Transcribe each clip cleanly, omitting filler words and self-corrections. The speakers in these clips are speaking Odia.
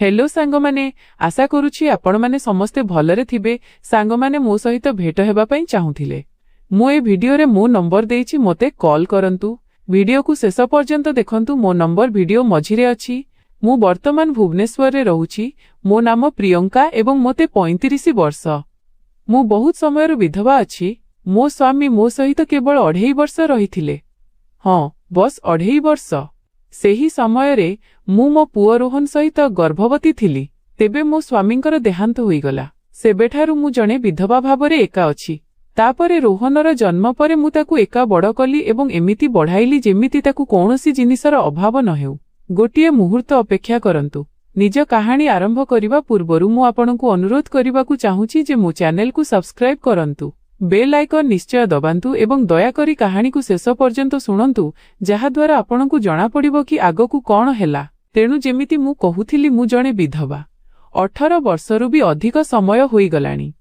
हेलो सांगमाने आशा करुछि आपण माने समस्ते भलरे थिबे। सांगमाने मो सहित भेट हेबा पई चाहुथिले। मु ए वीडियो रे मो नंबर देइछि मोते कॉल करंतु। वीडियो को शेष पर्यंत देखंतु। मो नंबर वीडियो मझिरे अछि। मु वर्तमान भुवनेश्वर रे रहुछि। मो नाम प्रियंका एवं मोते 35 वर्ष। मु बहुत समयर विधवा अछि। मो स्वामी मो सहित केवल 2.5 वर्ष रहिथिले। हां बस 2.5 वर्ष। सेही समय रे मु मो पुओ रोहन सहित गर्भवती थिली। तेबे मो स्वामींकर देहांत होईगला। सेबेठारु मु जणे विधवा भावरे एका अछि। तापरे रोहनर जन्म परे मु ताकु एका बड़ कली एवं एमिति बढ़ाइली जेमिति ताकु कौनसी जिनिसर अभाव न हेउ। गोटिए मुहूर्त अपेक्षा करंतु। निज कहानी आरंभ करिबा पूर्वरु मु आपनकु अनुरोध करिबाकु चाहूछि जे मो चैनल को सब्सक्राइब करंतु। बेल आइकन निश्चय दबांतु एवं दया करी कहानी को शेष पर्यंत सुनंतु, जहा द्वारा आपनकु जणा पड़िबो कि आगकु कोन हेला। तेणु जेमिति मु कहुथिली मु जणे विधवा। 18 वर्षरु भी अधिक समय होई गलानी।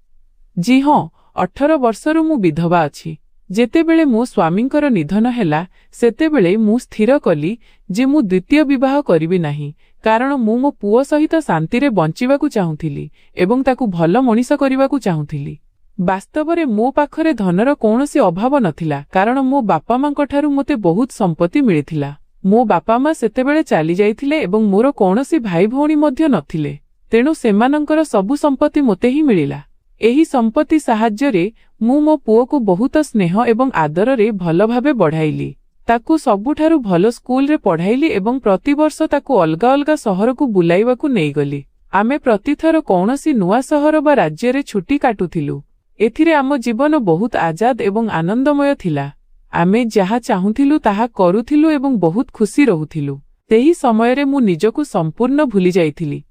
जी हां 18 वर्षरु मु विधवा अछि। जेतेबेले मो स्वामींकर निधन हेला सेतेबेले मु स्थिर कली जे मु द्वितीय विवाह करिबि नाही, कारण मु मो पुओ सहित शांति रे बंचिबाकु चाहुथिली एवं ताकु भल मनिष करिबाकु चाहुथिली। वास्तव में मो पाखरे धनर कौनसी अभाव नथिला, कारण मो बापा मांक ठारू मोते बहुत संपत्ति मिलिथिला। मो बापा मा सेतेबेले चाली जाइथिले एवं मोर कौनसी भाई भौणी मध्य नथिले। तेणु सेमानंकर सबु संपत्ति मोते ही मिलिला। एही संपत्ति साहाय्य रे मु मो पुओ को बहुत स्नेह एवं आदर रे भल भाबे बढ़ाइली। ताकु सबुठारू भल स्कूल रे पढ़ाइली एवं प्रतिवर्ष ताकु अलगा अलगा सहर को बुलाइबाकु नेई गली। आमे प्रतिथर कौनसी नुआ सहर बा राज्य रे छुट्टी काटुथिलु। एथिरे आम जीवन बहुत आजाद एवं आनंदमय थिला। आमे जहा चाहुथिलु ताहा करुथिलु एवं बहुत खुशी रहुथिलु। तेही समय रे मु निजको संपूर्ण भूली जाइथिली।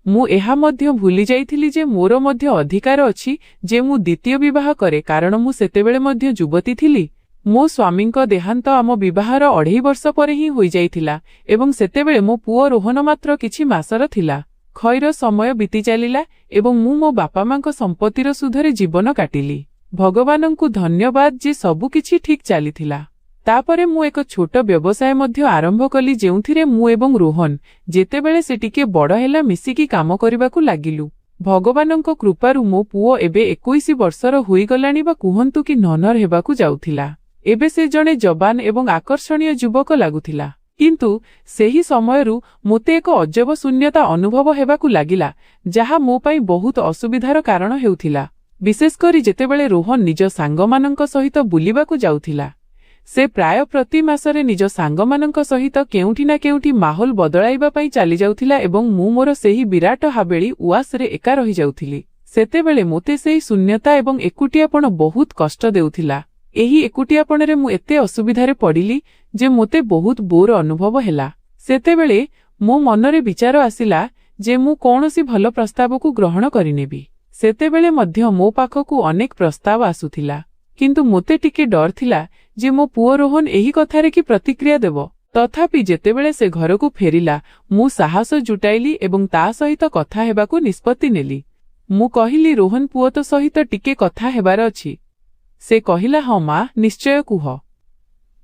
मु एहा मध्य भूली जाइथिली जे मोर मध्य अधिकार अछि जे मु द्वितीय विवाह करे, कारण मु सेतेबेले मध्य युवती थिली। मो स्वामींक देहांत आम विवाहर 2.5 वर्ष परे ही होई जाइथिला एवं सेतेबेले मो पुओ रोहन मात्र किछि मासर थिला। खैर समय बीती चलिला एवं मु मो बापा मांक संपत्तिर सुधरे जीवन काटिली। भगवानंकु धन्यवाद जे सबु किछि ठीक चलिथिला। तापरे मु एक छोट व्यवसाय मध्य आरंभ कली, जेउथिरे मु एवं रोहन जेतेबेले से टिके बड़ हेला मिसिकी काम करिबाकु लागिलु। भगवानंक कृपारु मो पुओ एबे 21 वर्षर होई गलानी बा कुहंतु कि ननर हेबाकु जाउथिला। एबे से जणे जवान एवं आकर्षणीय युवक लागुथिला। किंतु सेही समयरु मोते एक अजब शून्यता अनुभव हेबाकु लागिला, जहा मो पई बहुत असुविधार कारण हेउथिला। विशेष करी जेतेबेले रोहन निज सांगमानंक सहित बुलिबाकु जाउथिला। से प्राय प्रति मासरे निज सांगमानंक सहित केउठी ना केउठी माहौल बदलाइबा पई चली जाउथिला एवं मु मोर सेही विराट हाबेली उआस रे एका रही जाउथिली। सेतेबेले मोते सेही शून्यता एवं एकुटियापण बहुत कष्ट देउथिला। एही एकुटियापणरे मु एते असुविधारे पड़िली जे मोते बहुत बोर अनुभव हेला। सेतेबेले मो मनरे विचार आसिला जे मु कौनसी भल प्रस्ताव को ग्रहण करिनेबी। सेतेबेले मध्य मो पाखकु अनेक प्रस्ताव आसुथिला, किंतु मोते टिके डर थिला जे मो पुओ रोहन एही कथारे की प्रतिक्रिया देबो। तथापि जेतेबेले से घरकु फेरिला मु साहस जुटाइली एवं ता सहित कथा हेबाकु निष्पत्ति नेली। मु कहिली, रोहन पुओ तो सहित टिके कथा हेबार अछि। से कहिला, हाँ मां निश्चय कुह।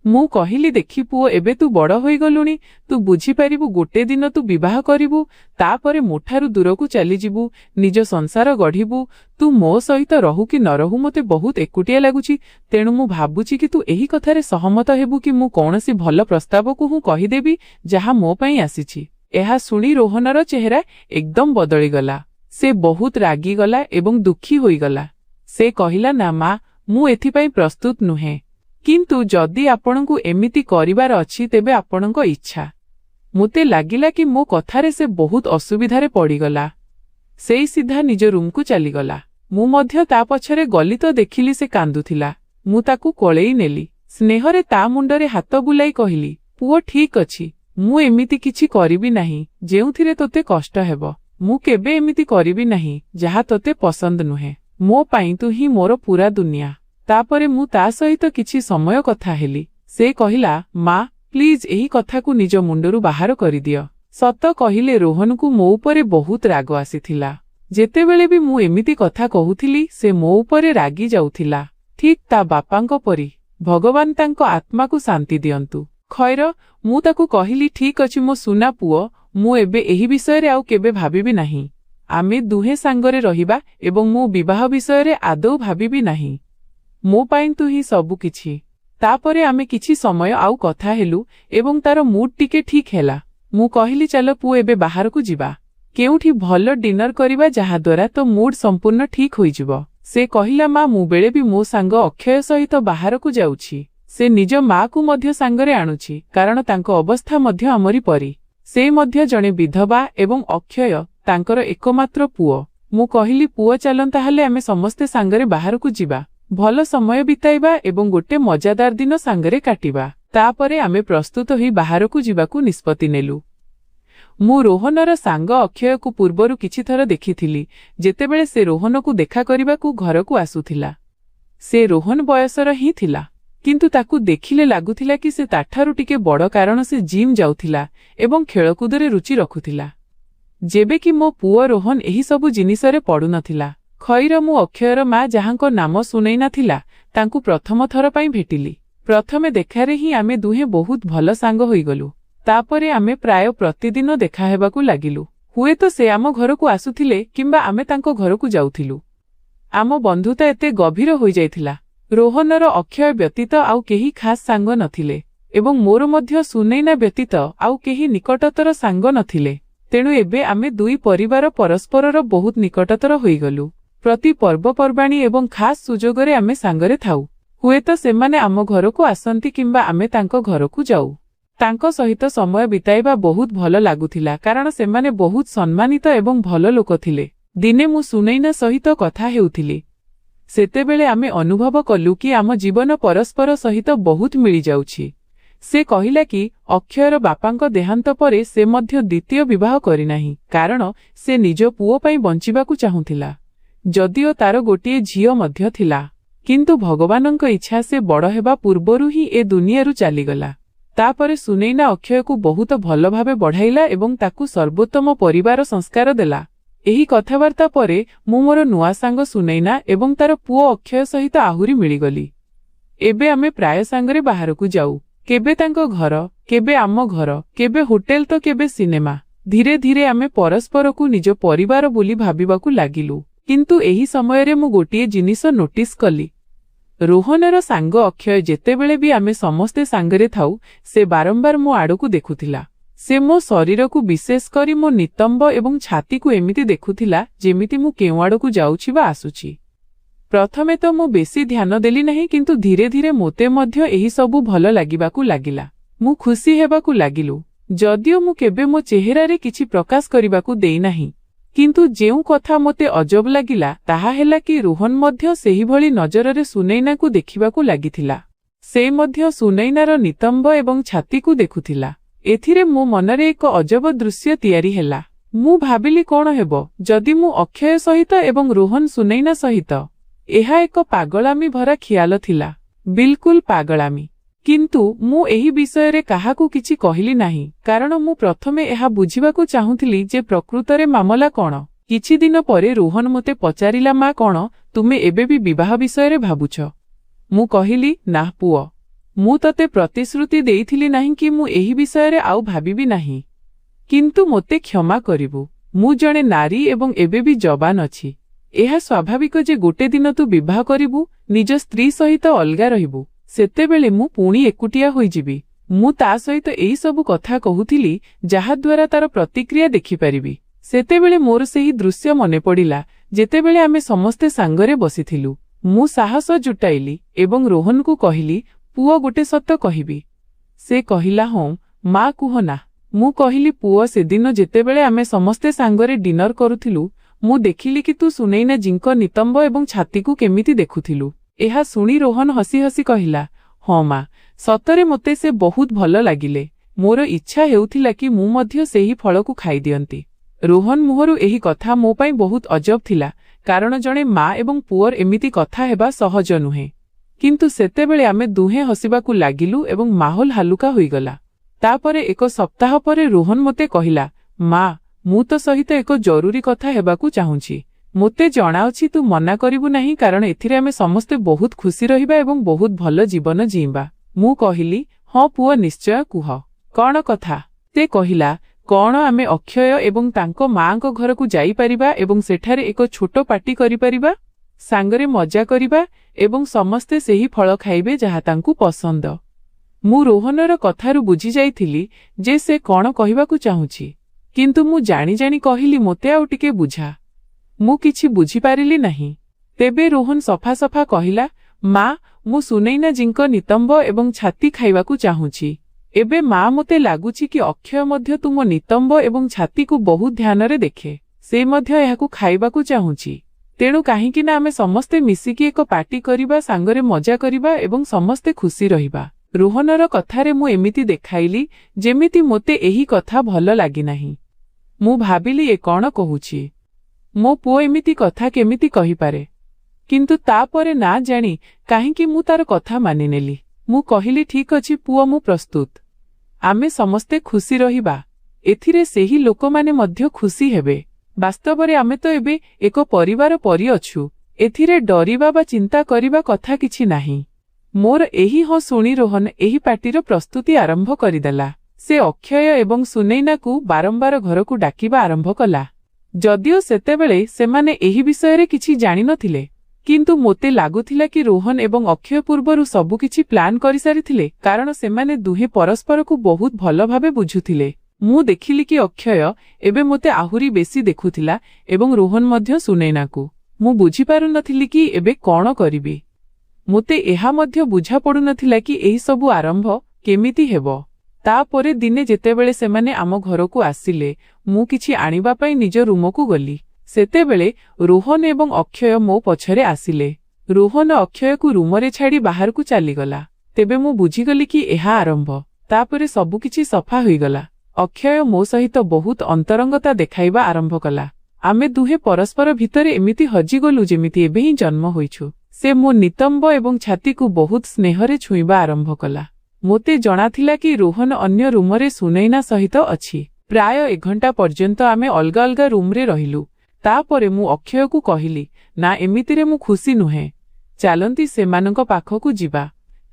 मु कहिली, देखि पुओ एबे तू बड़ होई गलुनी, तू बुझी पारिबु गोटे दिन तू विवाह करिबु, तापरे मोठारु दूरकु चली जिबु, निज संसार गढ़िबु। तू मो सहित रहु कि न रहु मते बहुत एकुटिया लागुची। तेणु मु भाबुची कि तू एही कथारे सहमत हेबु कि मु कौनसी भल प्रस्तावकु हूँ कहिदेबी जहा मो पई आसीची। एहा सुनी रोहनर चेहरा एकदम बदली गला। से बहुत रागी गला एवं दुखी होई गला। से कहिला, ना मां मु एथिपाई प्रस्तुत नुहे, किंतु जदि आपणकु एमिति करिवार अछि तेबे आपणक इच्छा। मुते लागिला कि मो कथारे से बहुत असुविधारे पड़ीगला। सेई सीधा निज रूम को चलीगला। मु मध्य ता पछरे गली तो देखिली से कांदुथिला। मु ताकु कोळेई नेली। स्नेहरे ता मुंडरे हाथ बुलाई कहिली, पुओ ठीक अछि, मु एमिति किछि करिबि नाही जेउथिरे तोते कष्ट हेबो। मु केबे एमिति करिबि नाही जहा तोते पसंद नुहे। मो पाई तू ही मोर पूरा दुनिया। तापरे मु ता सहित किछि समय कथा हेली। से कहिला, मां प्लीज एही कथा को निज मुंडरू बाहर करि दियो। सत कहिले रोहन को मो उपरे बहुत राग आसीथिला। जेतेबेले भी मु एमिति कथा कहुथिली से मो उपरे रागी जाउथिला, ठीक ता बापांको परी। भगवान तांको आत्मा को शांति दियंतु। खैर मु ताकु कहिली, ठीक अछि मो सुना पुओ, ମୁଁ ଏବେ ଏହି ବିଷୟରେ ଆଉ କେବେ ଭାବିବି ନାହିଁ। ଆମେ ଦୁହେଁ ସାଙ୍ଗରେ ରହିବା ଏବଂ ମୁଁ ବିବାହ ବିଷୟରେ ଆଦୌ ଭାବିବି ନାହିଁ। ମୋ ପାଇଁ ତୁ ହିଁ ସବୁକିଛି। ତାପରେ ଆମେ କିଛି ସମୟ ଆଉ କଥା ହେଲୁ ଏବଂ ତାର ମୁଡ୍ ଟିକେ ଠିକ୍ ହେଲା। ମୁଁ କହିଲି ଚାଲ ପୁଅ ଏବେ ବାହାରକୁ ଯିବା। କେଉଁଠି ଭଲ ଡିନର କରିବା ଯାହାଦ୍ୱାରା ତୋ ମୁଡ୍ ସମ୍ପୂର୍ଣ୍ଣ ଠିକ୍ ହୋଇଯିବ। ସେ କହିଲା ମା ମୁଁ ବେଳେ ବି ମୋ ସାଙ୍ଗ ଅକ୍ଷୟ ସହିତ ବାହାରକୁ ଯାଉଛି। ସେ ନିଜ ମାକୁ ମଧ୍ୟ ସାଙ୍ଗରେ ଆଣୁଛି କାରଣ ତାଙ୍କ ଅବସ୍ଥା ମଧ୍ୟ ଆମରି ପରି। ସେ ମଧ୍ୟ ଜଣେ ବିଧବା ଏବଂ ଅକ୍ଷୟ ତାଙ୍କର ଏକମାତ୍ର ପୁଅ। ମୁଁ କହିଲି ପୁଅ ଚାଲନ୍ତା ହେଲେ ଆମେ ସମସ୍ତେ ସାଙ୍ଗରେ ବାହାରକୁ ଯିବା, ଭଲ ସମୟ ବିତାଇବା ଏବଂ ଗୋଟେ ମଜାଦାର ଦିନ ସାଙ୍ଗରେ କାଟିବା। ତାପରେ ଆମେ ପ୍ରସ୍ତୁତ ହୋଇ ବାହାରକୁ ଯିବାକୁ ନିଷ୍ପତ୍ତି ନେଲୁ। ମୁଁ ରୋହନର ସାଙ୍ଗ ଅକ୍ଷୟକୁ ପୂର୍ବରୁ କିଛି ଥର ଦେଖିଥିଲି ଯେତେବେଳେ ସେ ରୋହନକୁ ଦେଖା କରିବାକୁ ଘରକୁ ଆସୁଥିଲା। ସେ ରୋହନ ବୟସର ହିଁ ଥିଲା, କିନ୍ତୁ ତାକୁ ଦେଖିଲେ ଲାଗୁଥିଲା କି ସେ ତାଠାରୁ ଟିକେ ବଡ଼ କାରଣ ସେ ଜିମ୍ ଯାଉଥିଲା ଏବଂ ଖେଳକୁଦରେ ରୁଚି ରଖୁଥିଲା। ଯେବେ କି ମୋ ପୁଅ ରୋହନ ଏହି ସବୁ ଜିନିଷରେ ପଡୁନଥିଲା। ଖଇର ମୁଁ ଅକ୍ଷୟର ମା ଯାହାଙ୍କ ନାମ ସୁନୈନା ଥିଲା ତାଙ୍କୁ ପ୍ରଥମ ଥର ପାଇଁ ଭେଟିଲି। ପ୍ରଥମେ ଦେଖାରେ ହିଁ ଆମେ ଦୁହେଁ ବହୁତ ଭଲ ସାଙ୍ଗ ହୋଇଗଲୁ। ତାପରେ ଆମେ ପ୍ରାୟ ପ୍ରତିଦିନ ଦେଖା ହେବାକୁ ଲାଗିଲୁ। ହୁଏତ ସେ ଆମ ଘରକୁ ଆସୁଥିଲେ କିମ୍ବା ଆମେ ତାଙ୍କ ଘରକୁ ଯାଉଥିଲୁ। ଆମ ବନ୍ଧୁତା ଏତେ ଗଭୀର ହୋଇଯାଇଥିଲା। ରୋହନର ଅକ୍ଷୟ ବ୍ୟତୀତ ଆଉ କେହି ଖାସ୍ ସାଙ୍ଗ ନଥିଲେ ଏବଂ ମୋର ମଧ୍ୟ ସୁନୈନା ବ୍ୟତୀତ ଆଉ କେହି ନିକଟତର ସାଙ୍ଗ ନଥିଲେ। ତେଣୁ ଏବେ ଆମେ ଦୁଇ ପରିବାର ପରସ୍ପରର ବହୁତ ନିକଟତର ହୋଇଗଲୁ। ପ୍ରତି ପର୍ବପର୍ବାଣୀ ଏବଂ ଖାସ୍ ସୁଯୋଗରେ ଆମେ ସାଙ୍ଗରେ ଥାଉ। ହୁଏତ ସେମାନେ ଆମ ଘରକୁ ଆସନ୍ତି କିମ୍ବା ଆମେ ତାଙ୍କ ଘରକୁ ଯାଉ। ତାଙ୍କ ସହିତ ସମୟ ବିତାଇବା ବହୁତ ଭଲ ଲାଗୁଥିଲା କାରଣ ସେମାନେ ବହୁତ ସମ୍ମାନିତ ଏବଂ ଭଲ ଲୋକ ଥିଲେ। ଦିନେ ମୁଁ ସୁନୈନା ସହିତ କଥା ହେଉଥିଲି। ସେତେବେଳେ ଆମେ ଅନୁଭବ କଲୁ କି ଆମ ଜୀବନ ପରସ୍ପର ସହିତ ବହୁତ ମିଳିଯାଉଛି। ସେ କହିଲା କି ଅକ୍ଷୟର ବାପାଙ୍କ ଦେହାନ୍ତ ପରେ ସେ ମଧ୍ୟ ଦ୍ୱିତୀୟ ବିବାହ କରିନାହିଁ କାରଣ ସେ ନିଜ ପୁଅ ପାଇଁ ବଞ୍ଚିବାକୁ ଚାହୁଁଥିଲା। ଯଦିଓ ତାର ଗୋଟିଏ ଝିଅ ମଧ୍ୟ ଥିଲା, କିନ୍ତୁ ଭଗବାନଙ୍କ ଇଚ୍ଛା ସେ ବଡ଼ ହେବା ପୂର୍ବରୁ ହିଁ ଏ ଦୁନିଆରୁ ଚାଲିଗଲା। ତାପରେ ସୁନୈନା ଅକ୍ଷୟକୁ ବହୁତ ଭଲ ଭାବେ ବଢ଼ାଇଲା ଏବଂ ତାକୁ ସର୍ବୋତ୍ତମ ପରିବାର ସଂସ୍କାର ଦେଲା। ଏହି କଥାବାର୍ତ୍ତା ପରେ ମୁଁ ମୋର ନୂଆ ସାଙ୍ଗ ସୁନୈନା ଏବଂ ତାର ପୁଅ ଅକ୍ଷୟ ସହିତ ଆହୁରି ମିଳିଗଲି। ଏବେ ଆମେ ପ୍ରାୟ ସାଙ୍ଗରେ ବାହାରକୁ ଯାଉ, କେବେ ତାଙ୍କ ଘର, କେବେ ଆମ ଘର, କେବେ ହୋଟେଲ ତ କେବେ ସିନେମା। ଧୀରେ ଧୀରେ ଆମେ ପରସ୍ପରକୁ ନିଜ ପରିବାର ବୋଲି ଭାବିବାକୁ ଲାଗିଲୁ। କିନ୍ତୁ ଏହି ସମୟରେ ମୁଁ ଗୋଟିଏ ଜିନିଷ ନୋଟିସ୍ କଲି। ରୋହନର ସାଙ୍ଗ ଅକ୍ଷୟ ଯେତେବେଳେ ବି ଆମେ ସମସ୍ତେ ସାଙ୍ଗରେ ଥାଉ ସେ ବାରମ୍ବାର ମୋ ଆଡ଼କୁ ଦେଖୁଥିଲା। ସେ ମୋ ଶରୀରକୁ ବିଶେଷ କରି ମୋ ନିତମ୍ବ ଏବଂ ଛାତିକୁ ଏମିତି ଦେଖୁଥିଲା ଯେମିତି ମୁଁ କେଉଁ ଆଡ଼କୁ ଯାଉଛି ବା ଆସୁଛି। ପ୍ରଥମେ ତ ମୁଁ ବେଶୀ ଧ୍ୟାନ ଦେଲି ନାହିଁ କିନ୍ତୁ ଧୀରେ ଧୀରେ ମୋତେ ମଧ୍ୟ ଏହି ସବୁ ଭଲ ଲାଗିବାକୁ ଲାଗିଲା। ମୁଁ ଖୁସି ହେବାକୁ ଲାଗିଲୁ। ଯଦିଓ ମୁଁ କେବେ ମୋ ଚେହେରାରେ କିଛି ପ୍ରକାଶ କରିବାକୁ ଦେଇନାହିଁ, କିନ୍ତୁ ଯେଉଁ କଥା ମୋତେ ଅଜବ ଲାଗିଲା ତାହା ହେଲା କି ରୋହନ ମଧ୍ୟ ସେହିଭଳି ନଜରରେ ସୁନୈନାକୁ ଦେଖିବାକୁ ଲାଗିଥିଲା। ସେ ମଧ୍ୟ ସୁନୈନାର ନିତମ୍ବ ଏବଂ ଛାତିକୁ ଦେଖୁଥିଲା। ଏଥିରେ ମୋ ମନରେ ଏକ ଅଜବ ଦୃଶ୍ୟ ତିଆରି ହେଲା। ମୁଁ ଭାବିଲି କଣ ହେବ ଯଦି ମୁଁ ଅକ୍ଷୟ ସହିତ ଏବଂ ରୋହନ ସୁନୈନା ସହିତ। ଏହା ଏକ ପାଗଳାମୀ ଭରା ଖିଆଲ ଥିଲା, ବିଲକୁଲ ପାଗଳାମୀ। କିନ୍ତୁ ମୁଁ ଏହି ବିଷୟରେ କାହାକୁ କିଛି କହିଲି ନାହିଁ କାରଣ ମୁଁ ପ୍ରଥମେ ଏହା ବୁଝିବାକୁ ଚାହୁଁଥିଲି ଯେ ପ୍ରକୃତରେ ମାମଲା କଣ। କିଛି ଦିନ ପରେ ରୋହନ ମୋତେ ପଚାରିଲା ମା କଣ ତୁମେ ଏବେ ବି ବିବାହ ବିଷୟରେ ଭାବୁଛ? ମୁଁ କହିଲି ନା ପୁଅ, ମୁଁ ତତେ ପ୍ରତିଶ୍ରୁତି ଦେଇଥିଲି ନାହିଁ କି ମୁଁ ଏହି ବିଷୟରେ ଆଉ ଭାବିବି ନାହିଁ। କିନ୍ତୁ ମୋତେ କ୍ଷମା କରିବୁ, ମୁଁ ଜଣେ ନାରୀ ଏବଂ ଏବେ ବି ଯବାନ ଅଛି। ଏହା ସ୍ୱାଭାବିକ ଯେ ଗୋଟେ ଦିନ ତୁ ବିବାହ କରିବୁ, ନିଜ ସ୍ତ୍ରୀ ସହିତ ଅଲଗା ରହିବୁ। ସେତେବେଳେ ମୁଁ ପୁଣି ଏକୁଟିଆ ହୋଇଯିବି। ମୁଁ ତା ସହିତ ଏହି ସବୁ କଥା କହୁଥିଲି ଯାହାଦ୍ୱାରା ତାର ପ୍ରତିକ୍ରିୟା ଦେଖିପାରିବି। ସେତେବେଳେ ମୋର ସେହି ଦୃଶ୍ୟ ମନେ ପଡ଼ିଲା ଯେତେବେଳେ ଆମେ ସମସ୍ତେ ସାଙ୍ଗରେ ବସିଥିଲୁ। ମୁଁ ସାହସ ଜୁଟାଇଲି ଏବଂ ରୋହନକୁ କହିଲି ପୁଅ ଗୋଟେ ସତ କହିବି? ସେ କହିଲା ହଁ ମା କୁହ ନା। ମୁଁ କହିଲି ପୁଅ ସେଦିନ ଯେତେବେଳେ ଆମେ ସମସ୍ତେ ସାଙ୍ଗରେ ଡିନର କରୁଥିଲୁ ମୁଁ ଦେଖିଲି କି ତୁ ସୁନୈନା ଜୀଙ୍କ ନିତମ୍ବ ଏବଂ ଛାତିକୁ କେମିତି ଦେଖୁଥିଲୁ। ଏହା ଶୁଣି ରୋହନ ହସି ହସି କହିଲା ହଁ ମା, ସତରେ ମୋତେ ସେ ବହୁତ ଭଲ ଲାଗିଲେ। ମୋର ଇଚ୍ଛା ହେଉଥିଲା କି ମୁଁ ମଧ୍ୟ ସେହି ଫଳକୁ ଖାଇଦିଅନ୍ତି। ରୋହନ ମୁହଁରୁ ଏହି କଥା ମୋ ପାଇଁ ବହୁତ ଅଜବ ଥିଲା କାରଣ ଜଣେ ମା ଏବଂ ପୁଅର ଏମିତି କଥା ହେବା ସହଜ ନୁହେଁ। କିନ୍ତୁ ସେତେବେଳେ ଆମେ ଦୁହେଁ ହସିବାକୁ ଲାଗିଲୁ ଏବଂ ମାହୋଲ ହାଲୁକା ହୋଇଗଲା। ତାପରେ ଏକ ସପ୍ତାହ ପରେ ରୋହନ ମୋତେ କହିଲା ମା, ମୁଁ ତୋ ସହିତ ଏକ ଜରୁରୀ କଥା ହେବାକୁ ଚାହୁଁଛି। ମୋତେ ଜଣାଅଛି ତୁ ମନା କରିବୁ ନାହିଁ କାରଣ ଏଥିରେ ଆମେ ସମସ୍ତେ ବହୁତ ଖୁସି ରହିବା ଏବଂ ବହୁତ ଭଲ ଜୀବନ ଜିଇବା। ମୁଁ କହିଲି ହଁ ପୁଅ ନିଶ୍ଚୟ କୁହ, କଣ କଥା? ସେ କହିଲା କଣ ଆମେ ଅକ୍ଷୟ ଏବଂ ତାଙ୍କ ମାଙ୍କ ଘରକୁ ଯାଇପାରିବା ଏବଂ ସେଠାରେ ଏକ ଛୋଟ ପାର୍ଟି କରିପାରିବା, ସାଙ୍ଗରେ ମଜା କରିବା ଏବଂ ସମସ୍ତେ ସେହି ଫଳ ଖାଇବେ ଯାହା ତାଙ୍କୁ ପସନ୍ଦ। ମୁଁ ରୋହନର କଥାରୁ ବୁଝିଯାଇଥିଲି ଯେ ସେ କଣ କହିବାକୁ ଚାହୁଁଛି, କିନ୍ତୁ ମୁଁ ଜାଣି ଜାଣି କହିଲି ମୋତେ ଆଉ ଟିକେ ବୁଝା। ମୁଁ କିଛି ବୁଝିପାରିଲି ନାହିଁ। ତେବେ ରୋହନ ସଫା ସଫା କହିଲା, ମା, ମୁଁ ସୁନୈନାଜୀଙ୍କ ନିତମ୍ବ ଏବଂ ଛାତି ଖାଇବାକୁ ଚାହୁଁଛି। ଏବେ ମା, ମୋତେ ଲାଗୁଛି କି ଅକ୍ଷୟ ମଧ୍ୟ ତୁମ ନିତମ୍ବ ଏବଂ ଛାତିକୁ ବହୁତ ଧ୍ୟାନରେ ଦେଖେ। ସେ ମଧ୍ୟ ଏହାକୁ ଖାଇବାକୁ ଚାହୁଁଛି। ତେଣୁ କାହିଁକି ନା ଆମେ ସମସ୍ତେ ମିଶିକି ଏକ ପାର୍ଟି କରିବା, ସାଙ୍ଗରେ ମଜା କରିବା ଏବଂ ସମସ୍ତେ ଖୁସି ରହିବା। ରୋହନର କଥାରେ ମୁଁ ଏମିତି ଦେଖାଇଲି ଯେମିତି ମୋତେ ଏହି କଥା ଭଲ ଲାଗିନାହିଁ। ମୁଁ ଭାବିଲି ଏ କଣ କହୁଛି? ମୋ ପୁଅ ଏମିତି କଥା କେମିତି କହିପାରେ? କିନ୍ତୁ ତାପରେ ନା ଜାଣି କାହିଁକି ମୁଁ ତାର କଥା ମାନିନେଲି। ମୁଁ କହିଲି, ଠିକ୍ ଅଛି ପୁଅ, ମୁଁ ପ୍ରସ୍ତୁତ। ଆମେ ସମସ୍ତେ ଖୁସି ରହିବା। ଏଥିରେ ସେହି ଲୋକମାନେ ମଧ୍ୟ ଖୁସି ହେବେ। ବାସ୍ତବରେ ଆମେ ତ ଏବେ ଏକ ପରିବାର ପରି ଅଛୁ। ଏଥିରେ ଡରିବା ବା ଚିନ୍ତା କରିବା କଥା କିଛି ନାହିଁ। ମୋର ଏହି ହଁ ଶୁଣି ରୋହନ ଏହି ପାର୍ଟିର ପ୍ରସ୍ତୁତି ଆରମ୍ଭ କରିଦେଲା। ସେ ଅକ୍ଷୟ ଏବଂ ସୁନୈନାକୁ ବାରମ୍ବାର ଘରକୁ ଡାକିବା ଆରମ୍ଭ କଲା। ଯଦିଓ ସେତେବେଳେ ସେମାନେ ଏହି ବିଷୟରେ କିଛି ଜାଣିନଥିଲେ, କିନ୍ତୁ ମୋତେ ଲାଗୁଥିଲା କି ରୋହନ ଏବଂ ଅକ୍ଷୟ ପୂର୍ବରୁ ସବୁକିଛି ପ୍ଲାନ୍ କରିସାରିଥିଲେ, କାରଣ ସେମାନେ ଦୁହେଁ ପରସ୍ପରକୁ ବହୁତ ଭଲ ଭାବେ ବୁଝୁଥିଲେ। ମୁଁ ଦେଖିଲି କି ଅକ୍ଷୟ ଏବେ ମୋତେ ଆହୁରି ବେଶୀ ଦେଖୁଥିଲା ଏବଂ ରୋହନ ମଧ୍ୟ ସୁନୈନାକୁ। ମୁଁ ବୁଝିପାରୁନଥିଲି କି ଏବେ କଣ କରିବି। ମୋତେ ଏହା ମଧ୍ୟ ବୁଝାପଡୁନଥିଲା କି ଏହି ସବୁ ଆରମ୍ଭ କେମିତି ହେବ। ତାପରେ ଦିନେ ଯେତେବେଳେ ସେମାନେ ଆମ ଘରକୁ ଆସିଲେ, ମୁଁ କିଛି ଆଣିବା ପାଇଁ ନିଜ ରୁମକୁ ଗଲି। ସେତେବେଳେ ରୋହନ ଏବଂ ଅକ୍ଷୟ ମୋ ପଛରେ ଆସିଲେ। ରୋହନ ଅକ୍ଷୟକୁ ରୁମରେ ଛାଡ଼ି ବାହାରକୁ ଚାଲିଗଲା। ତେବେ ମୁଁ ବୁଝିଗଲି କି ଏହା ଆରମ୍ଭ। ତାପରେ ସବୁକିଛି ସଫା ହୋଇଗଲା। ଅକ୍ଷୟ ମୋ ସହିତ ବହୁତ ଅନ୍ତରଙ୍ଗତା ଦେଖାଇବା ଆରମ୍ଭ କଲା। ଆମେ ଦୁହେଁ ପରସ୍ପର ଭିତରେ ଏମିତି ହଜିଗଲୁ ଯେମିତି ଏବେ ହିଁ ଜନ୍ମ ହୋଇଛୁ। ସେ ମୋ ନିତମ୍ବ ଏବଂ ଛାତିକୁ ବହୁତ ସ୍ନେହରେ ଛୁଇଁବା ଆରମ୍ଭ କଲା। ମୋତେ ଜଣାଥିଲା କି ରୋହନ ଅନ୍ୟ ରୁମରେ ସୁନୈନା ସହିତ ଅଛି। ପ୍ରାୟ 1 ଘଣ୍ଟା ପର୍ଯ୍ୟନ୍ତ ଆମେ ଅଲଗା ଅଲଗା ରୁମରେ ରହିଲୁ। ତାପରେ ମୁଁ ଅକ୍ଷୟକୁ କହିଲି, ନା, ଏମିତିରେ ମୁଁ ଖୁସି ନୁହେଁ। ଚାଲନ୍ତି ସେମାନଙ୍କ ପାଖକୁ ଯିବା।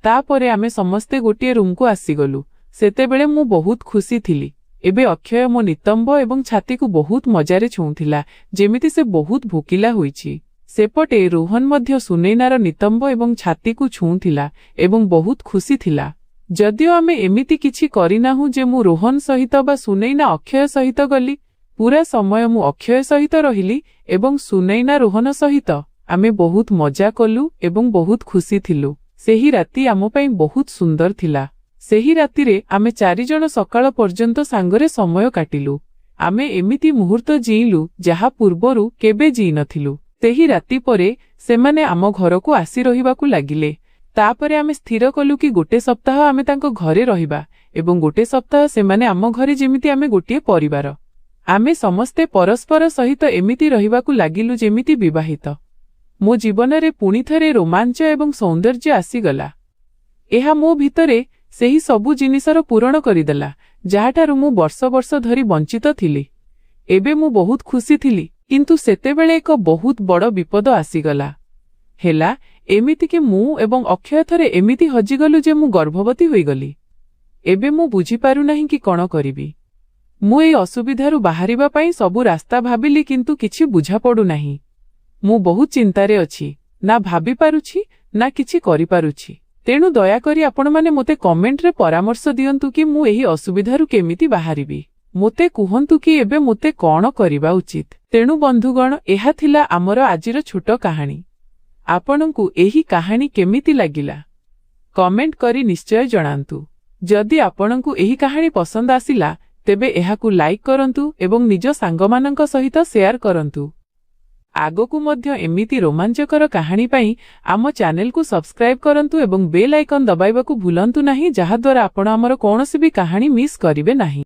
ତାପରେ ଆମେ ସମସ୍ତେ ଗୋଟିଏ ରୁମକୁ ଆସିଗଲୁ। ସେତେବେଳେ ମୁଁ ବହୁତ ଖୁସି ଥିଲି। ଏବେ ଅକ୍ଷୟ ମୋ ନିତମ୍ବ ଏବଂ ଛାତିକୁ ବହୁତ ମଜାରେ ଛୁଉଁଥିଲା, ଯେମିତି ସେ ବହୁତ ଭୋକିଲା ହୋଇଛି। ସେପଟେ ରୋହନ ମଧ୍ୟ ସୁନୈନାର ନିତମ୍ବ ଏବଂ ଛାତିକୁ ଛୁଉଁଥିଲା ଏବଂ ବହୁତ ଖୁସି ଥିଲା। ଯଦିଓ ଆମେ ଏମିତି କିଛି କରିନାହୁଁ ଯେ ମୁଁ ରୋହନ ସହିତ ବା ସୁନୈନା ଅକ୍ଷୟ ସହିତ ଗଲି। ପୁରା ସମୟ ମୁଁ ଅକ୍ଷୟ ସହିତ ରହିଲି ଏବଂ ସୁନୈନା ରୋହନ ସହିତ। ଆମେ ବହୁତ ମଜା କଲୁ ଏବଂ ବହୁତ ଖୁସି ଥିଲୁ। ସେହି ରାତି ଆମ ପାଇଁ ବହୁତ ସୁନ୍ଦର ଥିଲା। ସେହି ରାତିରେ ଆମେ 4 ଜଣ ସକାଳ ପର୍ଯ୍ୟନ୍ତ ସାଙ୍ଗରେ ସମୟ କାଟିଲୁ। ଆମେ ଏମିତି ମୁହୂର୍ତ୍ତ ଜିଇଁଲୁ ଯାହା ପୂର୍ବରୁ କେବେ ଜିଇଁନଥିଲୁ। ସେହି ରାତି ପରେ ସେମାନେ ଆମ ଘରକୁ ଆସି ରହିବାକୁ ଲାଗିଲେ। ତାପରେ ଆମେ ସ୍ଥିର କଲୁ କି ଗୋଟେ ସପ୍ତାହ ଆମେ ତାଙ୍କ ଘରେ ରହିବା ଏବଂ ଗୋଟେ ସପ୍ତାହ ସେମାନେ ଆମ ଘରେ, ଯେମିତି ଆମେ ଗୋଟିଏ ପରିବାର। ଆମେ ସମସ୍ତେ ପରସ୍ପର ସହିତ ଏମିତି ରହିବାକୁ ଲାଗିଲୁ ଯେମିତି ବିବାହିତ। ମୋ ଜୀବନରେ ପୁଣି ଥରେ ରୋମାଞ୍ଚ ଏବଂ ସୌନ୍ଦର୍ଯ୍ୟ ଆସିଗଲା। ଏହା ମୋ ଭିତରେ ସେହି ସବୁ ଜିନିଷର ପୂରଣ କରିଦେଲା ଯାହାଠାରୁ ମୁଁ ବର୍ଷ ବର୍ଷ ଧରି ବଞ୍ଚିତ ଥିଲି। ଏବେ ମୁଁ ବହୁତ ଖୁସି ଥିଲି, କିନ୍ତୁ ସେତେବେଳେ ଏକ ବହୁତ ବଡ଼ ବିପଦ ଆସିଗଲା। ହେଲା ଏମିତିକି ମୁଁ ଏବଂ ଅକ୍ଷୟ ଥରେ ଏମିତି ହଜିଗଲୁ ଯେ ମୁଁ ଗର୍ଭବତୀ ହୋଇଗଲି। ଏବେ ମୁଁ ବୁଝିପାରୁନାହିଁ କି କଣ କରିବି। ମୁଁ ଏହି ଅସୁବିଧାରୁ ବାହାରିବା ପାଇଁ ସବୁ ରାସ୍ତା ଭାବିଲି, କିନ୍ତୁ କିଛି ବୁଝାପଡୁନାହିଁ। ମୁଁ ବହୁତ ଚିନ୍ତାରେ ଅଛି, ନା ଭାବିପାରୁଛି ନା କିଛି କରିପାରୁଛି। ତେଣୁ ଦୟାକରି ଆପଣମାନେ ମୋତେ କମେଣ୍ଟରେ ପରାମର୍ଶ ଦିଅନ୍ତୁ କି ମୁଁ ଏହି ଅସୁବିଧାରୁ କେମିତି ବାହାରିବି। ମୋତେ କୁହନ୍ତୁ କି ଏବେ ମୋତେ କଣ କରିବା ଉଚିତ। ତେଣୁ ବନ୍ଧୁଗଣ, ଏହା ଥିଲା ଆମର ଆଜିର ଛୋଟ କାହାଣୀ। ଆପଣଙ୍କୁ ଏହି କାହାଣୀ କେମିତି ଲାଗିଲା କମେଣ୍ଟ କରି ନିଶ୍ଚୟ ଜଣାନ୍ତୁ। ଯଦି ଆପଣଙ୍କୁ ଏହି କାହାଣୀ ପସନ୍ଦ ଆସିଲା ତେବେ ଏହାକୁ ଲାଇକ୍ କରନ୍ତୁ ଏବଂ ନିଜ ସାଙ୍ଗମାନଙ୍କ ସହିତ ସେୟାର କରନ୍ତୁ। ଆଗକୁ ମଧ୍ୟ ଏମିତି ରୋମାଞ୍ଚକର କାହାଣୀ ପାଇଁ ଆମ ଚ୍ୟାନେଲକୁ ସବସ୍କ୍ରାଇବ୍ କରନ୍ତୁ ଏବଂ ବେଲ୍ ଆଇକନ୍ ଦବାଇବାକୁ ଭୁଲନ୍ତୁ ନାହିଁ, ଯାହାଦ୍ୱାରା ଆପଣ ଆମର କୌଣସି ବି କାହାଣୀ ମିସ୍ କରିବେ ନାହିଁ।